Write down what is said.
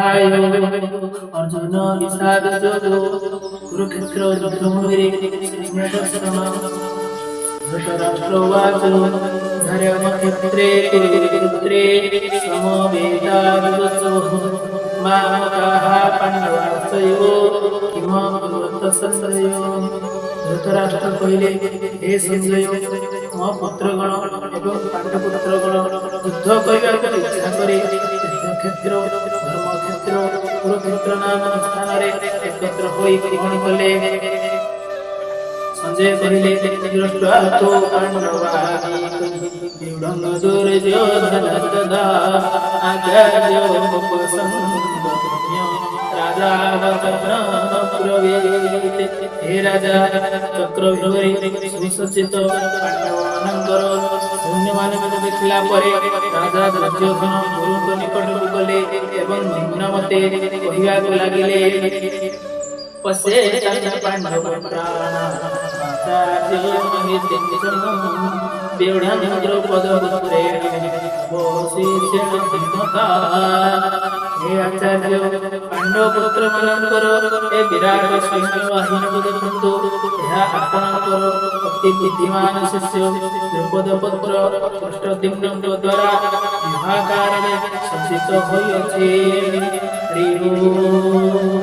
आयो अर्जुन विषाद जो कुरुक्षेत्र युद्धभूमिरे श्रीकृष्णदर्शनम् धृतराष्ट्रोवाच धर्मक्षेत्रे कुरुक्षेत्रे समवेतायुत्सवः मामकाः पाण्डवाश्चैव किमकुर्वन्तः संशयो। धृतराष्ट्र कहिले हे संजय मो पुत्रगण एवं पांडुपुत्रगण युद्ध करने इच्छा करे युद्धक्षेत्र धर्मक्षेत्र कुरुक्षेत्र नाम स्थान एकत्र होई कण कले। संजय कहिले दृष्ट्वा तो पांडवानि दृढं दुर्योधनस्तदा आचार्योपसंगम्य राजा ब्रवीत हे राजा चक्रव्यूहरे सुसज्जित पांडवମାନଙ୍କର ସୈନ୍ୟମାନେ ଦେଖିଲା ପରେ ରାଜା ଦୁର୍ଯ୍ୟୋଧନ ଗୁରୁଙ୍କ ନିକଟକୁ ଗଲେ ଏବଂ ନିମ୍ନ ମତେ କହିବାକୁ ଲାଗିଲେ ପଶ୍ୟେତ ପାଣ୍ଡବ ପ୍ରାଣାଚାର୍ଯ୍ୟ ମହିଷଂ ବେଢ଼ଂ ଦ୍ରୌପଦ ପୁତ୍ରେଣ ବଶିଷ୍ଠେନ ଧୀମତା। हे आचार्य पांडव पुत्र मानकर ए विराट सैन्य बाहिनी देखंतु यह आपणकर अति बुद्धिमान शिष्य द्रौपद पुत्र अष्टदिग्गज द्वारा विवाह कारण सज्जित होई अछि।